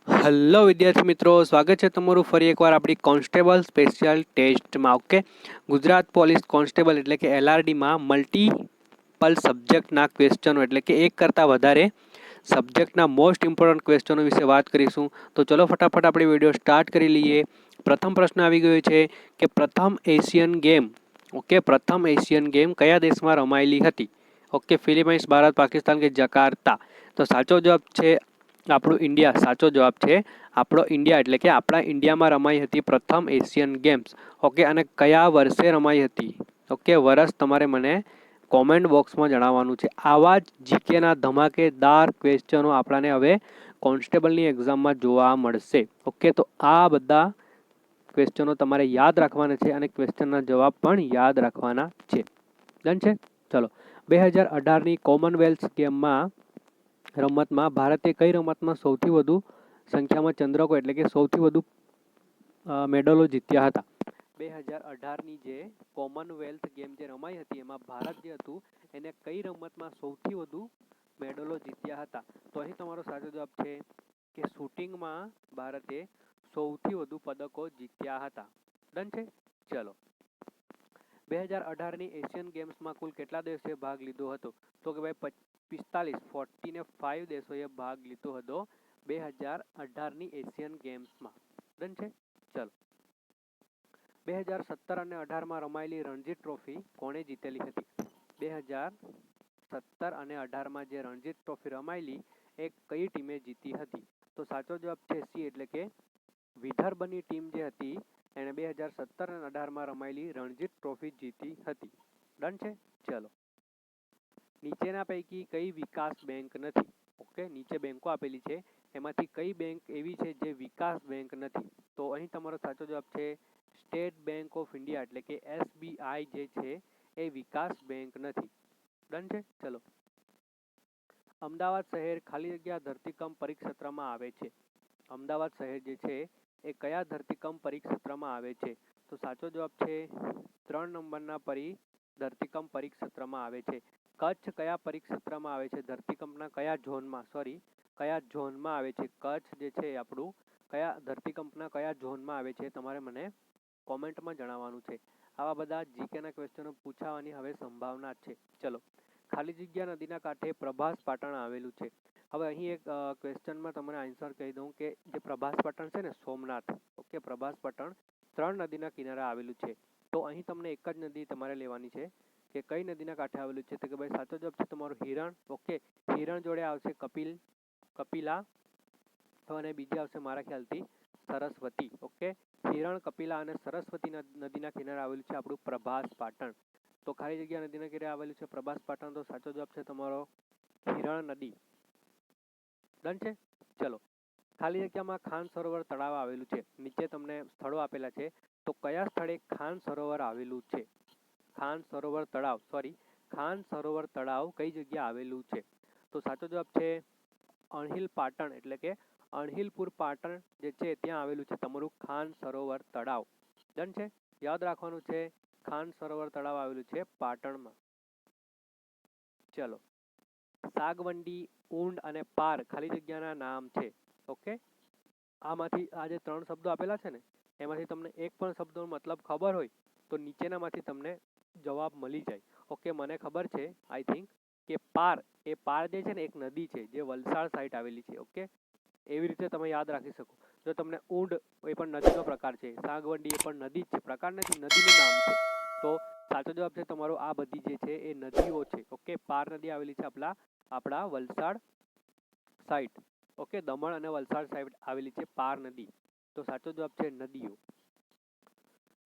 Hello વિદ્યાર્થી મિત્રો, સ્વાગત છે તમારું ફરી એકવાર આપણી કોન્સ્ટેબલ સ્પેશિયલ ટેસ્ટમાં. ઓકે, ગુજરાત પોલીસ કોન્સ્ટેબલ એટલે કે LRDમાં મલ્ટીપલ સબ્જેક્ટના ક્વેશ્ચનો એટલે કે એક કરતાં વધારે સબ્જેક્ટના મોસ્ટ ઇમ્પોર્ટન્ટ ક્વેશ્ચનો વિશે વાત કરીશું. તો ચલો ફટાફટ આપણે વિડીયો સ્ટાર્ટ કરી લઈએ. પ્રથમ પ્રશ્ન આવી ગયો છે કે પ્રથમ એશિયન ગેમ કયા દેશમાં રમાયેલી હતી? ઓકે, ફિલિપાઇન્સ, ભારત, પાકિસ્તાન કે જકાર્તા? તો સાચો જવાબ છે આપણું ઇન્ડિયા. સાચો જવાબ છે આપણો ઇન્ડિયા, એટલે કે આપણા ઇન્ડિયામાં રમાઈ હતી પ્રથમ એશિયન ગેમ્સ. ઓકે, અને કયા વર્ષે રમાઈ હતી? ઓકે, વર્ષ તમારે મને કોમેન્ટ બોક્સમાં જણાવવાનું છે. આવા જ જીકેના ધમાકેદાર ક્વેશ્ચનો આપણાને હવે કોન્સ્ટેબલની એક્ઝામમાં જોવા મળશે. ઓકે, તો આ બધા ક્વેશ્ચનો તમારે યાદ રાખવાના છે અને ક્વેશ્ચનના જવાબ પણ યાદ રાખવાના છે. ડન છે? ચલો, 2018ની કોમનવેલ્થ ગેમમાં રમતમાં ભારતે કઈ રમતમાં સૌથી વધુ સંખ્યામાં ચંદ્રકો એટલે કે સૌથી વધુ મેડલો જીત્યા હતા? 2018ની જે કોમનવેલ્થ ગેમ જે રમાઈ હતી એમાં ભારત જે હતું એને કઈ રમતમાં સૌથી વધુ મેડલો જીત્યા હતા? તો અહીં તમારો સાચો જવાબ છે કે શૂટિંગમાં ભારતે સૌથી વધુ પદકો જીત્યા હતા. ડન છે? ચલો, 2018ની એશિયન ગેમ્સમાં કુલ કેટલા દેશોએ ભાગ લીધો હતો? તો કે ભાઈ 45 દેશોએ ભાગ લીધો હતો 2018ની એશિયન ગેમ્સમાં. ડન છે? ચલો, 2017 અને 18માં રમાયેલી રણજી ટ્રોફી કોણે જીતેલી હતી? 2017 અને 18માં જે રણજી ટ્રોફી રમાયેલી એ કઈ ટીમે જીતી હતી? તો સાચો જવાબ છે સી, એટલે કે વિદર્ભની ટીમ જે હતી એણે 2017 અને 18માં રમાયેલી રણજી ટ્રોફી જીતી હતી. ડન છે? ચલો, નીચેના પૈકી કઈ વિકાસ બેંક નથી? ઓકે, નીચે બેંકો આપેલી છે એમાંથી કઈ બેંક એવી છે જે વિકાસ બેંક નથી? તો અહીં તમારો સાચો જવાબ છે સ્ટેટ બેંક ઓફ ઇન્ડિયા, એટલે કે SBI જે છે એ વિકાસ બેંક નથી. ડન છે? ચલો, અમદાવાદ શહેર ખાલી જગ્યા ધરતીકંપ પરિક્ષેત્રમાં આવે છે. અમદાવાદ શહેર જે છે એ કયા ધરતીકંપ પરિક્ષેત્રમાં આવે છે? તો સાચો જવાબ છે 3 નંબરના ધરતીકંપ પરિક્ષેત્રમાં આવે છે. કચ્છ કયા પરિક્ષેત્રમાં આવે છે? ધરતીકંપના કયા ઝોનમાં આવે છે? કચ્છ જે છે આપણું કયા ધરતીકંપના કયા ઝોનમાં આવે છે? તમારે મને કોમેન્ટમાં જણાવવાનું છે. આવા બધા જીકેના ક્વેશ્ચનો પૂછાવાની હવે સંભાવના છે. ચલો, ખાલી જગ્યા નદીના કાંઠે પ્રભાસ પાટણ આવેલું છે. હવે અહીં એક ક્વેશ્ચનમાં તમને આન્સર કહી દઉં કે જે પ્રભાસ પાટણ છે ને સોમનાથ, ઓકે, પ્રભાસ પાટણ 3 નદીના કિનારે આવેલું છે. તો અહીં તમને એક જ નદી તમારે લેવાની છે કે કઈ નદીના કાંઠે આવેલું છે? તો કે ભાઈ સાચો જવાબ છે તમારો હિરણ. ઓકે, હિરણ જોડે આવશે કપિલા અને બીજી આવશે મારા ખ્યાલથી સરસ્વતી. ઓકે, હિરણ, કપિલા અને સરસ્વતી નદીના કિનારે આવેલું છે આપણું પ્રભાસ પાટણ. તો ખાલી જગ્યા નદીના કિનારે આવેલું છે પ્રભાસ પાટણ, તો સાચો જવાબ છે તમારો હિરણ નદી. ડન છે? ચલો, ખાલી જગ્યામાં ખાન સરોવર તળાવ આવેલું છે. નીચે તમને સ્થળો આપેલા છે, તો કયા સ્થળે ખાન સરોવર આવેલું છે? ખાન સરોવર તળાવ કઈ જગ્યા આવેલું છે? તો સાચો જવાબ છે અણહિલ પાટણ, એટલે કે અણહિલપુર પાટણ જે છે ત્યાં આવેલું છે તમારું ખાન સરોવર તળાવ. ડન છે? યાદ રાખવાનું છે ખાન સરોવર તળાવ આવેલું છે પાટણમાં. ચલો, સાગવંડી, ઊંડ અને પાર ખાલી જગ્યાના નામ છે. ઓકે, આમાંથી આ જે 3 શબ્દો આપેલા છે ને એમાંથી તમને એક પણ શબ્દનો મતલબ ખબર હોય તો નીચેનામાંથી તમને જવાબ મળી જાય. ઓકે, મને ખબર છે આઈ થિંક કે પાર જે છે ને એક નદી છે જે વલસાડ સાઈડ આવેલી છે. ઓકે, એવી રીતે તમે યાદ રાખી શકો. જો તમને ઊંડ એ પણ નદીનો પ્રકાર છે, સાગવંડી એ પણ નદી જ છે, પ્રકાર નથી, નદીનું નામ છે. તો સાચો જવાબ છે તમારો આ બધી જે છે એ નદીઓ છે. ઓકે, પાર નદી આવેલી છે આપણા વલસાડ સાઈડ. ઓકે, દમણ અને વલસાડ સાઈડ આવેલી છે પાર નદી. તો સાચો જવાબ છે નદીઓ.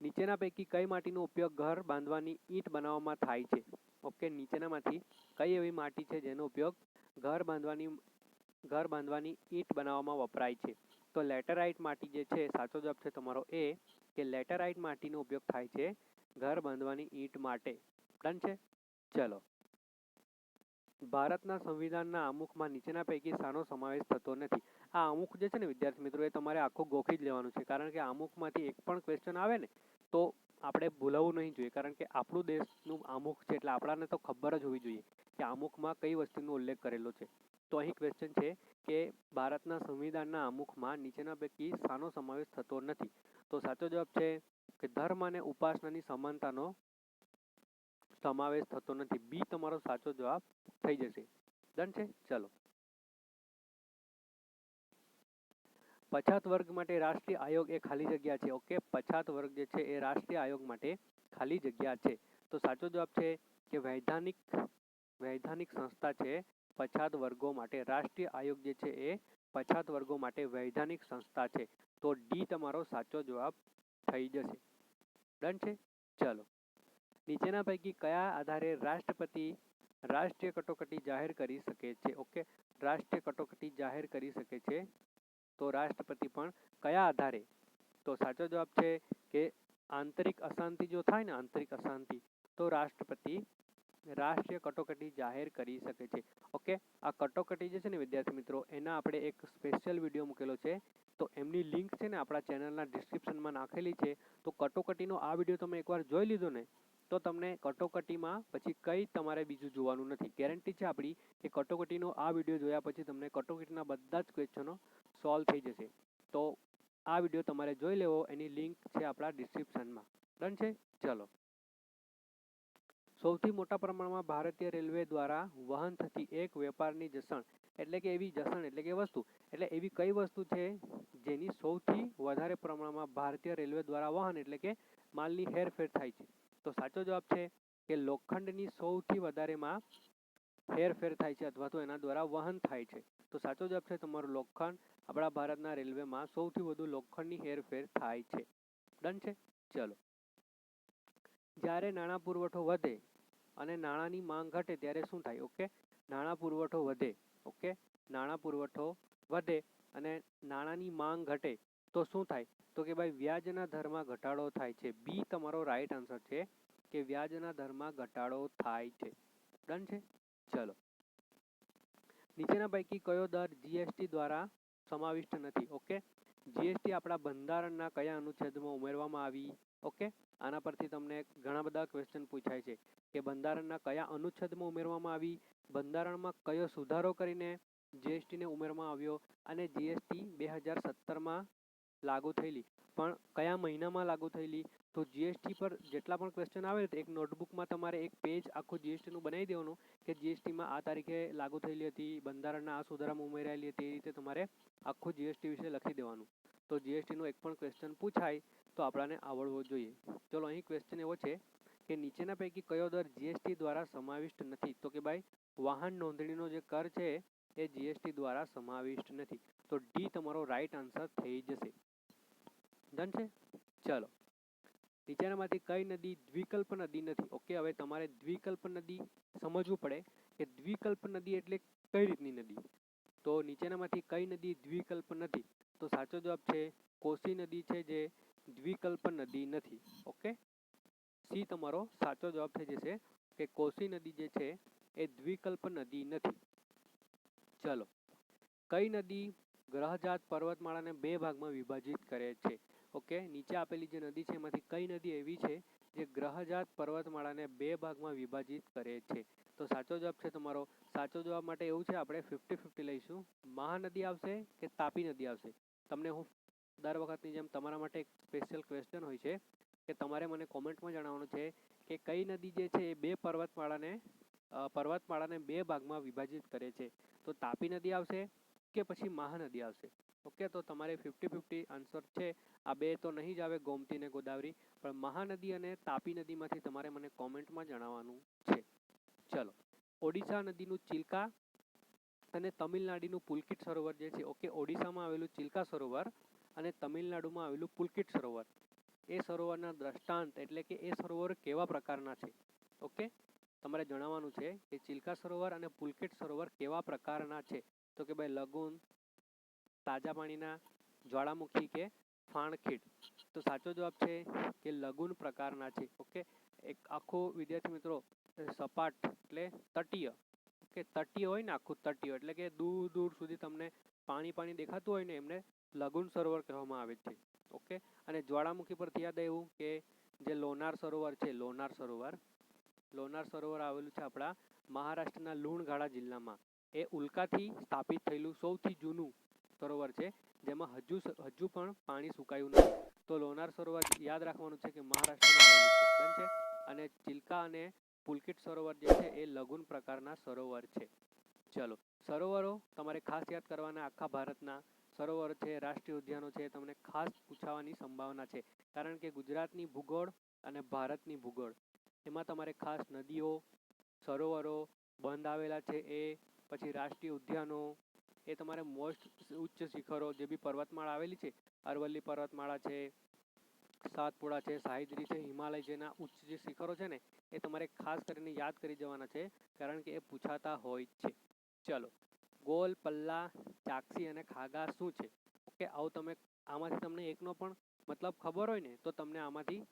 નીચેના પૈકી કઈ માટીનો ઉપયોગ ઘર બાંધવાની ઈંટ બનાવવામાં થાય છે? ઓકે, નીચેનામાંથી કઈ એવી માટી છે જેનો ઉપયોગ ઘર બાંધવાની ઈંટ બનાવવામાં વપરાય છે? તો લેટેરાઇટ માટી જે છે, સાચો જવાબ છે તમારો એ કે લેટેરાઇટ માટીનો ઉપયોગ થાય છે ઘર બાંધવાની ઈંટ માટે. ડન છે? ચલો, ભારતના સંવિધાનના આમુખમાં નીચેના પૈકી શાનો સમાવેશ થતો નથી? આ આમુખ જે છે ને વિદ્યાર્થી મિત્રો, એ તમારે આખું ગોખી જ લેવાનું છે, કારણ કે આમુખમાંથી એક પણ ક્વેશ્ચન આવે ને તો આપણે ભૂલવું નહીં જોઈએ, કારણ કે આપણું દેશનું આમુખ છે એટલે આપણાને તો ખબર જ હોવી જોઈએ કે આમુખમાં કઈ વસ્તુનો ઉલ્લેખ કરેલો છે. તો અહીં ક્વેશ્ચન છે કે ભારતના સંવિધાનના આમુખમાં નીચેના પૈકી શાનો સમાવેશ થતો નથી? તો સાચો જવાબ છે કે ધર્મ અને ઉપાસનાની સમાનતાનો સમાવેશ થતો નથી. બી તમારો સાચો જવાબ થઈ જશે. ડન છે? ચલો. પછાત વર્ગ માટે રાષ્ટ્રીય આયોગ એ ખાલી જગ્યા છે. ઓકે, પછાત વર્ગ જે છે એ રાષ્ટ્રીય આયોગ માટે ખાલી જગ્યા છે. તો સાચો જવાબ છે કે વૈધાનિક સંસ્થા છે પછાત વર્ગો માટે. રાષ્ટ્રીય આયોગ જે છે એ પછાત વર્ગો માટે વૈધાનિક સંસ્થા છે. તો ડી તમારો સાચો જવાબ થઈ જશે. ડન છે? ચલો. નીચેના પૈકી કયા આધારે રાષ્ટ્રપતિ રાષ્ટ્રીય કટોકટી જાહેર કરી શકે છે? ઓકે, રાષ્ટ્રીય કટોકટી જાહેર કરી શકે છે. તો રાષ્ટ્રપતિ પણ કયા આધારે? તો સાચો જવાબ છે કે આંતરિક અશાંતિ જો થાય ને, આંતરિક અશાંતિ, તો રાષ્ટ્રપતિ રાષ્ટ્રીય કટોકટી જાહેર કરી શકે છે. ઓકે, આ કટોકટી જે છે ને વિદ્યાર્થી મિત્રો, એના આપણે એક સ્પેશિયલ વિડીયો મૂકેલો છે. તો એમની લિંક છે ને આપણા ચેનલના ડિસ્ક્રિપ્શનમાં નાખેલી છે. તો કટોકટીનો આ વિડીયો તમે એકવાર જોઈ લીધો ને, તો તમને કટોકટીમાં પછી કંઈ તમારે બીજું જોવાનું નથી. ગેરંટી છે આપણી કે કટોકટીનો આ વિડીયો જોયા પછી તમને કટોકટીના બધા જ ક્વેશ્ચનો સોલ્વ થઈ જશે. તો આ વિડીયો તમારે જોઈ લેવો, એની લિંક છે આપણા ડિસ્ક્રિપ્શનમાં. ડન છે? ચલો. સૌથી મોટા પ્રમાણમાં ભારતીય રેલવે દ્વારા વહન થતી એક વેપારની જસણ એટલે કે એવી જસણ એટલે કે વસ્તુ, એટલે એવી કઈ વસ્તુ છે જેની સૌથી વધારે પ્રમાણમાં ભારતીય રેલવે દ્વારા વહન એટલે કે માલની હેરફેર થાય છે? તો સાચો જવાબ છે કે લોખંડની સૌથી વધારેમાં હેરફેર થાય છે અથવા તો એના દ્વારા વહન થાય છે. તો સાચો જવાબ છે તમારો લોખંડ. આપણા ભારતના રેલવેમાં સૌથી વધુ લોખંડની હેરફેર થાય છે. ડન છે? ચલો. જ્યારે નાણાં પુરવઠો વધે અને નાણાંની માંગ ઘટે ત્યારે શું થાય? ઓકે, નાણાં પુરવઠો વધે, ઓકે, નાણાં પુરવઠો વધે અને નાણાંની માંગ ઘટે તો શું થાય? તો કે ભાઈ વ્યાજના દરમાં ઘટાડો થાય છે. બી તમારો રાઈટ આન્સર છે કે વ્યાજના દરમાં ઘટાડો થાય છે. ડન છે? ચલો. નીચેના પૈકી કયો દર જીએસટી દ્વારા સમાવિષ્ટ નથી? ઓકે, જીએસટી આપણા બંધારણના કયા અનુચ્છેદમાં ઉમેરવામાં આવી? ઓકે, આના પરથી તમને ઘણા બધા ક્વેશ્ચન પૂછાય છે કે બંધારણના કયા અનુચ્છેદમાં ઉમેરવામાં આવી, બંધારણમાં કયો સુધારો કરીને જીએસટીને ઉમેરવામાં આવ્યો, અને જીએસટી 2017માં લાગુ થયેલી, પણ કયા મહિનામાં લાગુ થયેલી? તો જીએસટી પર જેટલા પણ ક્વેશ્ચન આવે તો એક નોટબુકમાં તમારે એક પેજ આખું જીએસટીનું બનાવી દેવાનું કે જીએસટીમાં આ તારીખે લાગુ થયેલી હતી, બંધારણના આ સુધારામાં ઉમેરાયેલી હતી. એ રીતે તમારે આખું જીએસટી વિશે લખી દેવાનું. તો જીએસટીનો એક પણ ક્વેશ્ચન પૂછાય તો આપણાને આવડવો જોઈએ. ચલો, અહીં ક્વેશ્ચન એવો છે કે નીચેના પૈકી કયો દર જીએસટી દ્વારા સમાવિષ્ટ નથી? તો કે ભાઈ વાહન નોંધણીનો જે કર છે એ જીએસટી દ્વારા સમાવિષ્ટ નથી. તો ડી તમારો રાઈટ આન્સર થઈ જશે. ડન છે? ચલો. નીચેનામાંથી કઈ નદી દ્વિકલ્પ નદી નથી? ઓકે, હવે તમારે દ્વિકલ્પ નદી સમજવું પડે કે દ્વિકલ્પ નદી એટલે કઈ રીતની નદી. તો નીચેનામાંથી કઈ નદી દ્વિકલ્પ નથી? તો સાચો જવાબ છે કોસી નદી છે જે દ્વિકલ્પ નદી નથી. ઓકે, સી તમારો સાચો જવાબ થઈ જશે કે કોસી નદી જે છે એ દ્વિકલ્પ નદી નથી. ચલો. કઈ નદી ગ્રહજાત પર્વતમાળાને બે ભાગમાં વિભાજિત કરે છે? ઓકે, નીચે આપેલી જે નદી છે એમાંથી કઈ નદી એવી છે જે ગ્રહજાત પર્વતમાળાને બે ભાગમાં વિભાજિત કરે છે? તો સાચો જવાબ છે તમારો, સાચો જવાબ માટે એવું છે આપણે 50-50 લઈશું. મહાનદી આવશે કે તાપી નદી આવશે? તમને હું દર વખતની જેમ તમારા માટે એક સ્પેશિયલ ક્વેશ્ચન હોય છે કે તમારે મને કોમેન્ટમાં જણાવવાનું છે કે કઈ નદી જે છે એ બે પર્વતમાળાને બે ભાગમાં વિભાજિત કરે છે. તો તાપી નદી આવશે કે પછી મહાનદી આવશે? ઓકે, તો તમારે 50-50 આન્સર છે. આ બે તો નહીં જ આવે, ગોમતી અને ગોદાવરી, પણ મહાનદી અને તાપી નદીમાંથી તમારે મને કોમેન્ટમાં જણાવવાનું છે. ચલો. ઓડિશા નદીનું ચિલ્કા અને તમિલનાડુનું પુલકિત સરોવર જે છે, ઓકે, ઓડિશામાં આવેલું ચિલ્કા સરોવર અને તમિલનાડુમાં આવેલું પુલકિત સરોવર, એ સરોવરના દ્રષ્ટાંત એટલે કે એ સરોવર કેવા પ્રકારના છે? ઓકે, તમારે જણાવવાનું છે કે ચિલ્કા સરોવર અને પુલકિત સરોવર કેવા પ્રકારના છે? તો કે ભાઈ લગૂન, તાજા પાણીના, જ્વાળામુખી કે ફાણખીડ? તો સાચો જવાબ છે કે લગૂન પ્રકારના છે. ઓકે, એક આખું વિદ્યાર્થી મિત્રો સપાટ એટલે તટીય, ઓકે, તટીય હોય ને, આખું તટીય એટલે કે દૂર દૂર સુધી તમને પાણી દેખાતું હોય ને, એમને લગૂન સરોવર કહેવામાં આવે છે. ઓકે, અને જ્વાળામુખી પરથી યાદ આવ્યું કે જે લોનાર સરોવર છે, લોનાર સરોવર આવેલું છે આપણા મહારાષ્ટ્રના લુણગાડા જિલ્લામાં. એ ઉલ્કાથી સ્થાપિત થયેલું સૌથી જૂનું સરોવર છે, જેમાં હજુ પણ પાણી સુકાયું નથી. તો લોનાર સરોવર યાદ રાખવાનું છે કે મહારાષ્ટ્રમાં આવેલું છે. અને ચિલ્કા અને પુલકિત સરોવર જે છે એ લઘુન પ્રકારના સરોવર છે. ચલો, સરોવરો તમારે ખાસ યાદ કરવાના. આખા ભારતના સરોવરો છે, રાષ્ટ્રીય ઉદ્યાનો છે, તમને ખાસ પૂછાવાની સંભાવના છે, કારણ કે ગુજરાતની ભૂગોળ અને ભારતની ભૂગોળ એમાં તમારે ખાસ નદીઓ, સરોવરો, બંધ આવેલા છે એ, પછી રાષ્ટ્રીય ઉદ્યાનો, એ તમારે મોસ્ટ ઉચ્ચ શિખરો જે બી પર્વતમાળા આવેલી છે, અરવલ્લી પર્વતમાળા છે, સાતપુડા છે, સહ્યાદ્રી છે, હિમાલય જેના ઉચ્ચ જે શિખરો છે ને એ તમારે ખાસ કરીને યાદ કરી જવાના છે, કારણ કે એ પૂછાતા હોય છે. ચલો, ગોલ, પલ્લા, ચાક્ષી અને ખાગા શું છે? ઓકે, આમાંથી તમને એકનો પણ મતલબ ખબર હોય ને તો તમને આમાંથી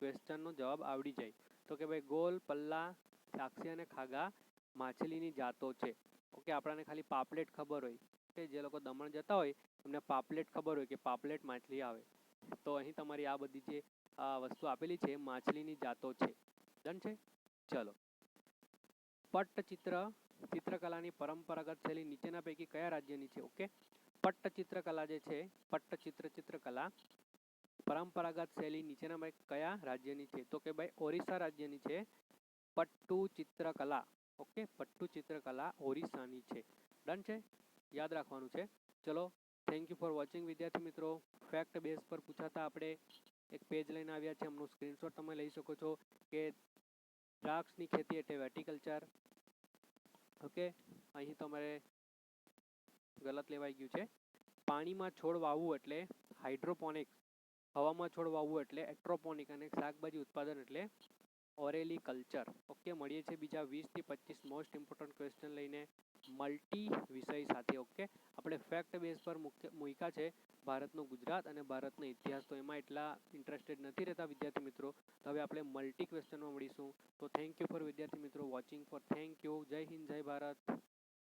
ક્વેશ્ચનનો જવાબ આવડી જાય. તો કે ભાઈ ગોલ, પલ્લા, ચાક્ષી અને ખાગા માછલીની જાતો છે. ઓકે, આપણને ખાલી પાપલેટ ખબર હોય કે જે લોકો દમણ જતા હોય એમને પાપલેટ ખબર હોય કે પાપલેટ માછલી આવે. તો અહીં તમારી આ બધી જે વસ્તુ આપેલી છે માછલીની જાતો છે. ડન છે? ચલો, પટ્ટચિત્ર ચિત્રકલાની પરંપરાગત શૈલી નીચેના પૈકી કયા રાજ્યની છે? ઓકે, પટ્ટચિત્રકલા જે છે, ચિત્રકલા પરંપરાગત શૈલી નીચેના કયા રાજ્યની છે? તો કે ભાઈ ઓરિસ્સા રાજ્યની છે પટ્ટુ ચિત્રકલા. ઓકે, પટ્ટુ ચિત્રકલા ઓરિસ્સાની છે. ડન છે? યાદ રાખવાનું છે. ચલો, થેન્ક યુ ફોર વોચિંગ વિદ્યાર્થી મિત્રો. ફેક્ટ બેઝ પર પૂછાતા આપણે એક પેજ લઈને આવ્યા છે, એમનું સ્ક્રીનશોટ તમે લઈ શકો છો કે દ્રાક્ષની ખેતી એટલે વેટિકલ્ચર. ઓકે, અહીં તમારે ગલત લેવાઈ ગયું છે. પાણીમાં છોડ વાવવું એટલે હાઇડ્રોપોનિક્સ, હવામાં છોડ વાવવું એટલે એટ્રોપોનિક, અને શાકભાજી ઉત્પાદન એટલે ઓરેલી કલ્ચર. ઓકે, મળીએ છીએ બીજા 20 થી 25 મોસ્ટ ઇમ્પોર્ટન્ટ ક્વેશ્ચન લઈને મલ્ટી વિષય સાથે. ઓકે, આપણે ફેક્ટ બેઝ પર મૂક્યા છે ભારતનું ગુજરાત અને ભારતનો ઇતિહાસ, તો એમાં એટલા ઇન્ટરેસ્ટેડ નથી રહેતા વિદ્યાર્થી મિત્રો. તો હવે આપણે મલ્ટી ક્વેશ્ચનમાં મળીશું. તો થેન્ક યુ ફોર વિદ્યાર્થી મિત્રો વોચિંગ ફોર. Thank you. જય હિન્દ, જય ભારત.